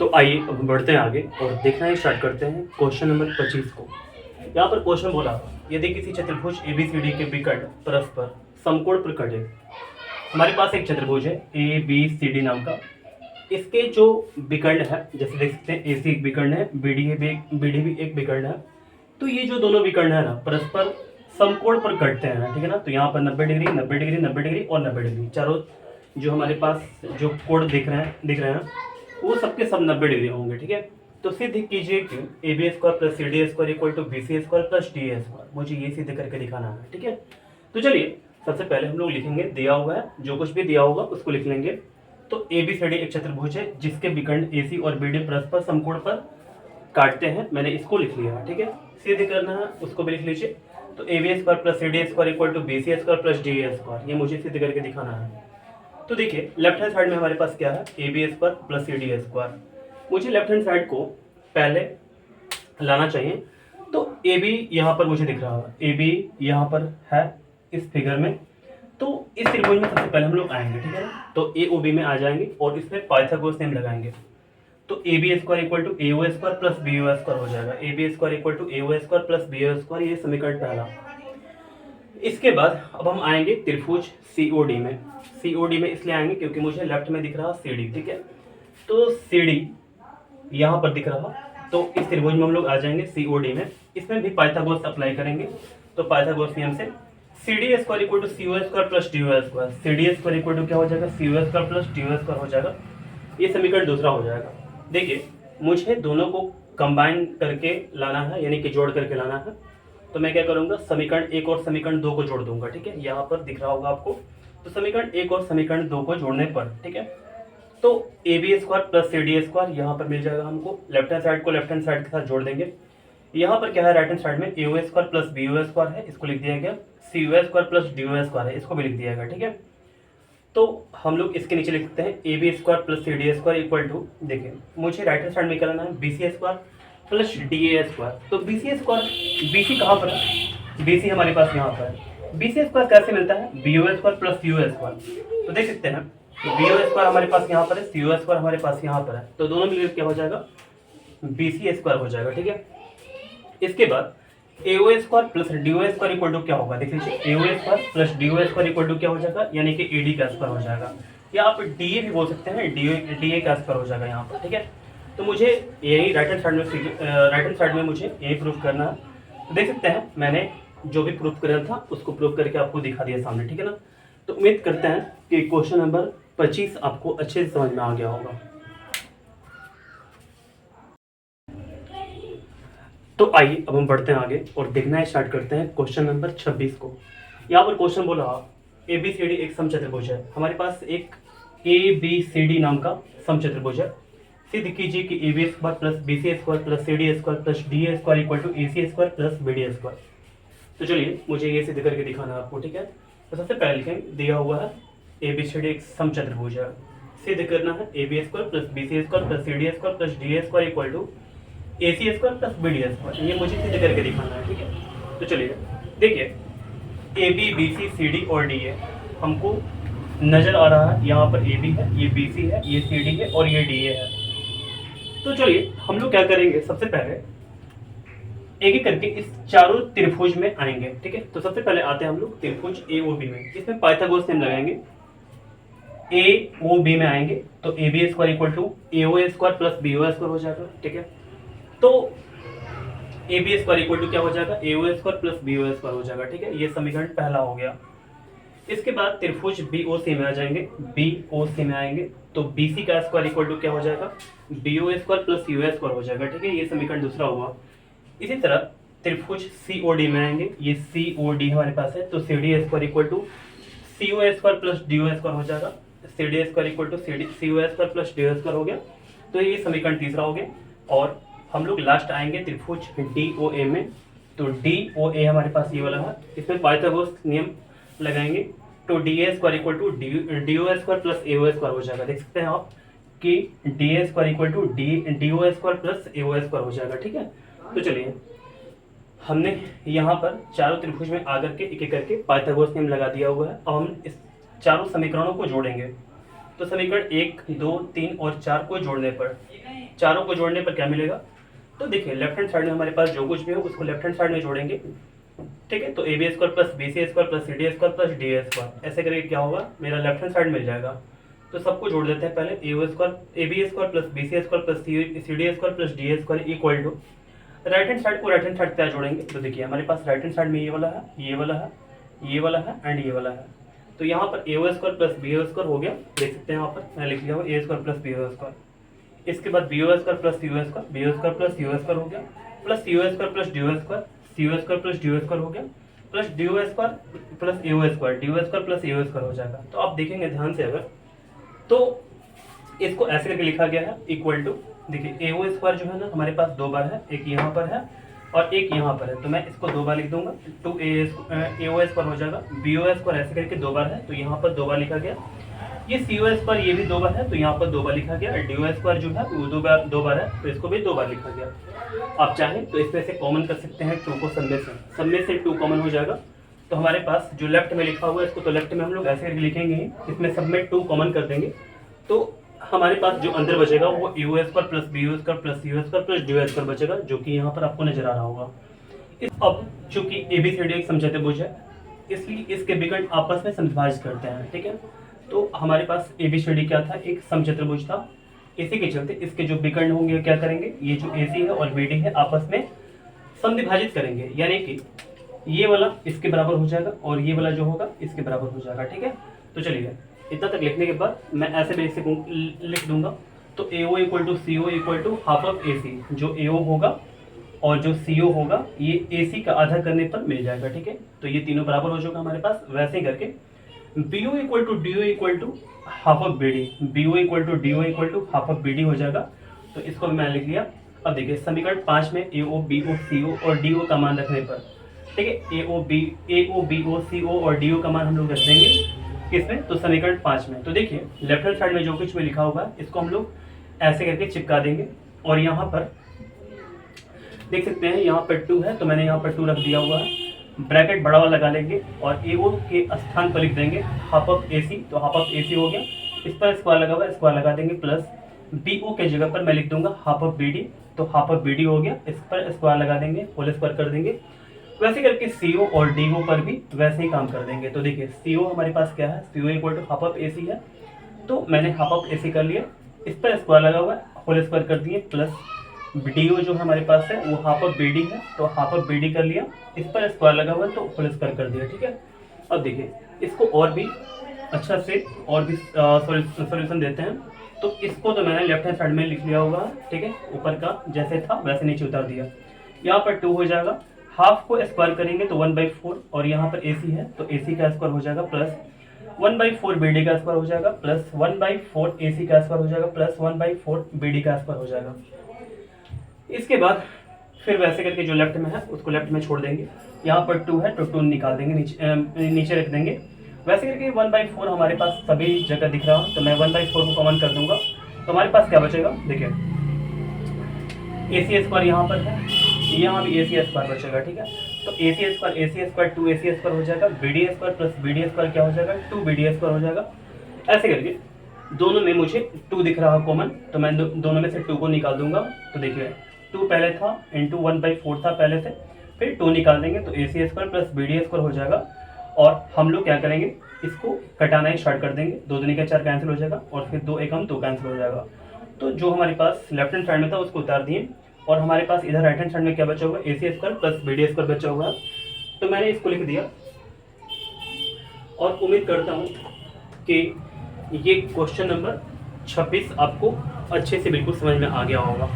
तो आइए अब हम बढ़ते हैं आगे और देखना ही स्टार्ट करते हैं क्वेश्चन नंबर 25 को। यहाँ पर क्वेश्चन बोला, यदि किसी चतुर्भुज ABCD के विकर्ण परस्पर समकोण पर कटे। हमारे पास एक चतुर्भुज है ABCD नाम का, इसके जो विकर्ण है जैसे देख सकते हैं AC एक विकर्ण है, BD भी एक विकर्ण है। तो ये जो दोनों विकर्ण है ना परस्पर समकोण पर कटते हैं, ठीक है ना। तो यहाँ पर 90 डिग्री 90 डिग्री 90 डिग्री और 90 डिग्री, चारों जो हमारे पास जो कोण दिख रहे हैं वो सबके सब 90 डिग्री होंगे, ठीक है। तो सिद्ध कीजिए कि AB² plus CD² equal to BC² plus DA²। मुझे ये सिद्ध करके दिखाना है, ठीक है। तो चलिए सबसे पहले हम लोग लिखेंगे, दिया हुआ है जो कुछ भी दिया होगा उसको लिख लेंगे। तो ABCD एक चतुर्भुज है जिसके विकर्ण AC और BD परस्पर समकोण पर काटते हैं। मैंने इसको लिख लिया, ठीक है। सिद्ध करना है उसको भी लिख लीजिए। तो AB² plus CD² equal to BC² plus DA², ये मुझे सिद्ध करके दिखाना है। तो देखिए लेफ्ट हैंड साइड में हमारे पास क्या है, AB² प्लस CD²। मुझे लेफ्ट हैंड साइड को पहले लाना चाहिए। तो AB यहाँ पर मुझे दिख रहा है, AB यहाँ पर है इस फिगर में। तो इस त्रिभुज में सबसे पहले हम लोग आएंगे, ठीक है ना। तो AOB में आ जाएंगे और इसमें पाइथागोरस नियम लगाएंगे। तो AB² equal to AO² plus BO² हो जाएगा। AB² equal to AO² plus BO², ये समीकरण पहला। इसके बाद अब हम आएंगे त्रिभुज COD में। COD में इसलिए आएंगे क्योंकि मुझे लेफ्ट में दिख रहा CD, ठीक है। तो CD यहाँ पर दिख रहा, तो इस त्रिभुज में हम लोग आ जाएंगे COD में। इसमें भी पाइथागोरस अप्लाई करेंगे। तो पाइथागोरस नियम से CD² equal to CO² plus DO², CD² equal to क्या हो जाएगा, CO² प्लस DO² हो जाएगा। ये समीकरण दूसरा हो जाएगा। देखिए मुझे दोनों को कंबाइन करके लाना है, यानी कि जोड़ करके लाना है। तो मैं क्या करूंगा, समीकरण 1 और समीकरण 2 को जोड़ दूंगा, ठीक है। यहाँ पर दिख रहा होगा आपको। तो समीकरण 1 और समीकरण 2 को जोड़ने पर, ठीक है, तो AB² प्लस CD² यहाँ पर मिल जाएगा हमको। लेफ्ट हैंड साइड को लेफ्ट हैंड साइड के साथ जोड़ देंगे। यहाँ पर क्या है, राइट हैंड साइड में AO² प्लस BO² है, इसको लिख दिया गया। CO² प्लस DO² है, इसको भी लिख दिया गया, ठीक है। तो हम लोग इसके नीचे लिख सकते हैं AB² plus CD² equal to, देखिए मुझे राइट हैंड साइड में क्या लाना है, BC² प्लस DA²। तो BC कहाँ पर है, BC हमारे पास यहाँ पर है। BC² कैसे मिलता है, BO² प्लस CO²। तो देख सकते हैं BO² हमारे पास यहाँ पर है, CO² हमारे पास यहाँ पर है। तो दोनों मिलकर क्या हो जाएगा, BC² हो जाएगा, ठीक है। इसके बाद AO² plus DO² equal to क्या होगा, देख लीजिए AO² plus DO² equal to क्या हो जाएगा, यानी कि AD² हो जाएगा। या आप DA भी बोल सकते हैं, DA² हो जाएगा यहाँ पर, ठीक है। तो मुझे यही राइट हैंड साइड में मुझे यही प्रूफ करना है। तो देख सकते हैं मैंने जो भी प्रूफ करना था उसको प्रूफ करके आपको दिखा दिया सामने, ठीक है ना। तो उम्मीद करते हैं कि क्वेश्चन नंबर 25 आपको अच्छे से समझ में आ गया होगा। तो आइए अब हम बढ़ते हैं आगे और देखना स्टार्ट करते हैं क्वेश्चन नंबर 26 को। यहाँ पर क्वेश्चन बोला, ABCD एक समचतुर्भुज है। हमारे पास एक ABCD नाम का समचतुर्भुज है। सिद्ध कीजिए कि AB² plus BC² plus CD² plus DA² equal to AC² plus BD²। तो चलिए मुझे ये सिद्ध करके दिखाना है आपको, ठीक है। तो सबसे पहले लिखेंगे, दिया हुआ है ABCD एक समचतुर्भुज है। सिद्ध करना है AB² plus BC² plus CD² plus DA² equal to AC² plus BD²। ये मुझे सिद्ध करके दिखाना है, ठीक है। तो चलिए देखिए AB BC CD और DA हमको नजर आ रहा है। यहाँ पर AB है, ये BC है, ये CD है और ये DA है। तो चलिए हम लोग क्या करेंगे, सबसे पहले एक एक करके इस चारों त्रिभुज में आएंगे, ठीक है। तो सबसे पहले आते हैं हम लोग त्रिभुज AOB में। इसमें पाइथागोरस नियम लगाएंगे। AOB में आएंगे तो AB² equal to AO² plus BO² हो जाएगा, ठीक है। तो AB² इक्वल टू क्या हो जाएगा, AO² प्लस BO² हो जाएगा, ठीक है। ये समीकरण पहला हो गया। इसके बाद त्रिभुज BOC में आ जाएंगे। BOC में आएंगे तो BC का स्क्वायर इक्वल टू क्या हो जाएगा, BO² प्लस CO² हो जाएगा, ठीक है। ये समीकरण दूसरा हुआ। इसी तरह त्रिभुज COD में आएंगे। ये COD हमारे पास है तो CD² equal to CO² plus DO² हो जाएगा। CD² equal to CO² plus DO² हो गया। तो ये समीकरण तीसरा हो गया। और हम लोग लास्ट आएंगे त्रिभुज DOA में। तो DOA हमारे पास ये वाला है। इसमें पाइथागोरस नियम लगाएंगे तो DA² equal to DO² plus AO² हो जाएगा। देख सकते हैं आप कि DA² equal to DO² plus AO² हो जाएगा, ठीक है। तो चलिए हमने यहाँ पर चारों त्रिभुज में आकर के एक एक करके पाइथागोरस नियम लगा दिया हुआ है। अब हम इस चारों समीकरणों को जोड़ेंगे। तो समीकरण 1, 2, 3 और 4 को जोड़ने पर, चारों को जोड़ने पर क्या मिलेगा? तो देखिए लेफ्ट हैंड साइड में हमारे पास जो कुछ भी हो उसको लेफ्ट हैंड साइड में जोड़ेंगे, ठीक है। तो A B square plus B C square plus C D square plus D square, ऐसे करके क्या होगा, मेरा लेफ्ट हैंड साइड मिल जाएगा। तो सबको जोड़ देते हैं पहले, A B square plus B C square plus C D square plus D square equal to right hand side को राइट हैंड साइड क्या जोड़ेंगे। तो देखिए हमारे पास राइट हैंड साइड में ये वाला है, ये वाला है, ये वाला है एंड ये वाला है। तो यहाँ पर ए स्क्वायर प्लस बी स्क्वायर हो गया, देख सकते हैं यहाँ पर मैं लिख लिया हूँ A square plus B square. इसके बाद B square plus U square, B square plus U square हो गया, plus U square plus D square, C square plus D square हो गया, plus D square plus A square, D square plus A square हो जाएगा। तो आप देखेंगे ध्यान से अगर, तो इसको ऐसे करके लिखा गया है इक्वल टू, देखिए ए स्क्वायर जो है ना हमारे पास दो बार है, एक यहाँ पर है और एक यहाँ पर है, तो मैं इसको दो बार लिख दूंगा, टू ए स्क्वायर हो जाएगा, बी स्क्वायर ऐसे करके दो बार है तो यहाँ पर दो बार लिखा गया, ये सी स्क्वायर ये भी दो बार है तो यहाँ पर दो बार लिखा गया, डी स्क्वायर जो है वो दो बार है तो इसको भी दो बार लिखा गया। आप चाहें तो इसमें से कॉमन कर सकते हैं टू को, सब में से टू कॉमन हो जाएगा। तो हमारे पास जो लेफ्ट में लिखा हुआ है इसको तो लेफ्ट में हम लोग ऐसे करके लिखेंगे ही, इसमें सब में टू कॉमन कर देंगे तो हमारे पास जो अंदर बचेगा वो U square plus B square plus C square plus D square बचेगा, जो कि यहाँ पर आपको नजर आ रहा होगा। अब चूंकि ABCD एक समचतुर्भुज है इसलिए इसके विकर्ण आपस में समविभाजित करते हैं, ठीक है। तो हमारे पास ABCD क्या था, एक समचतुर्भुज था, इसी के चलते इसके जो विकर्ण होंगे क्या करेंगे, ये जो AC है और BD है आपस में समविभाजित करेंगे, यानी कि ये वाला इसके बराबर हो जाएगा और ये वाला जो होगा इसके बराबर हो जाएगा, ठीक है। तो चलिए इतना तक लिखने के बाद मैं ऐसे बेसिक लिख दूंगा, तो AO equal to CO equal to half of AC, जो AO होगा और जो CO होगा ये AC का आधा करने पर मिल जाएगा, ठीक है। तो ये तीनों बराबर हो जाएगा हमारे पास। वैसे ही करके BO equal to DO equal to half of BD, BO equal to DO equal to half of BD हो जाएगा। तो इसको मैं लिख लिया। अब देखिए समीकरण 5 में AO BO CO और DO का मान रखने पर, ठीक है, AO BO CO और DO का मान हम लोग रख देंगे किसमें, तो समीकरण 5 में। तो देखिए लेफ्ट हैंड साइड में जो कुछ भी लिखा हुआ है इसको हम लोग ऐसे करके चिपका देंगे और यहाँ पर देख सकते हैं यहाँ पर 2 है तो मैंने यहाँ पर 2 रख दिया हुआ है, ब्रैकेट बड़ा वाला लगा लेंगे और AO के स्थान पर लिख देंगे हाफ ऑफ AC, तो हाफ ऑफ AC हो गया, इस पर स्क्वायर लगा हुआ है स्क्वायर लगा देंगे, प्लस BO के जगह पर मैं लिख दूंगा हाफ ऑफ BD, तो हाफ ऑफ BD हो गया, इस पर स्क्वायर लगा देंगे, होल स्क्वायर कर देंगे। वैसे करके CO और DO पर भी वैसे ही काम कर देंगे। तो देखिए CO हमारे पास क्या है, CO equal to half of AC है, तो मैंने हाफ ऑफ AC कर लिया, इस पर स्क्वायर लगा हुआ है, होल स्क्वायर कर दिए, प्लस DO जो हमारे पास है वो हाफ ऑफ BD है, तो हाफ ऑफ BD कर लिया, इस पर स्क्वायर लगा हुआ है तो होल स्क्वायर कर दिया, ठीक है। अब देखिए इसको और भी अच्छा से और भी सॉल्यूशन देते हैं। तो इसको तो मैंने लेफ्ट हैंड साइड में लिख लिया होगा, ठीक है, ऊपर का जैसे था वैसे नीचे उतार दिया। यहाँ पर 2 हो जाएगा, हाफ को स्क्वायर करेंगे तो 1/4 और यहाँ पर AC है तो AC का स्क्वायर हो जाएगा, प्लस 1/4 BD का स्क्वायर हो जाएगा, प्लस 1/4 AC का स्क्वायर हो जाएगा, प्लस 1/4 BD का स्क्वायर हो जाएगा। इसके बाद फिर वैसे करके जो लेफ्ट में है उसको लेफ्ट में छोड़ देंगे, यहाँ पर 2 है तो 2 निकाल देंगे, नीचे रख देंगे। वैसे करके 1/4 हमारे पास सभी जगह दिख रहा है तो मैं 1/4 को कॉमन कर दूंगा, तो हमारे पास क्या बचेगा, देखिए AC स्क्वायर यहाँ पर है, यहाँ भी AC स्क्वायर बचेगा, ठीक है। तो AC स्क्वायर 2AC स्क्वायर हो जाएगा, BD square plus BD square क्या हो जाएगा, 2BD स्क्वायर हो जाएगा। ऐसे करके दोनों में मुझे 2 दिख रहा है कॉमन, तो मैं दोनों में से 2 को निकाल दूंगा। तो देखिए 2 पहले था इंटू 1/4 था पहले से, फिर 2 निकाल देंगे तो AC square plus BD square हो जाएगा। और हम लोग क्या करेंगे, इसको कटाना ही स्टार्ट कर देंगे, 2 दूनी का 4 कैंसिल हो जाएगा और फिर 2 एकम 2 कैंसिल हो जाएगा। तो जो हमारे पास लेफ्ट हैंड साइड में था उसको उतार दिए और हमारे पास इधर राइट हैंड साइड में क्या बचा हुआ है, AC square plus BD square बचा हुआ है, तो मैंने इसको लिख दिया। और उम्मीद करता हूँ कि ये क्वेश्चन नंबर 26 आपको अच्छे से बिल्कुल समझ में आ गया होगा।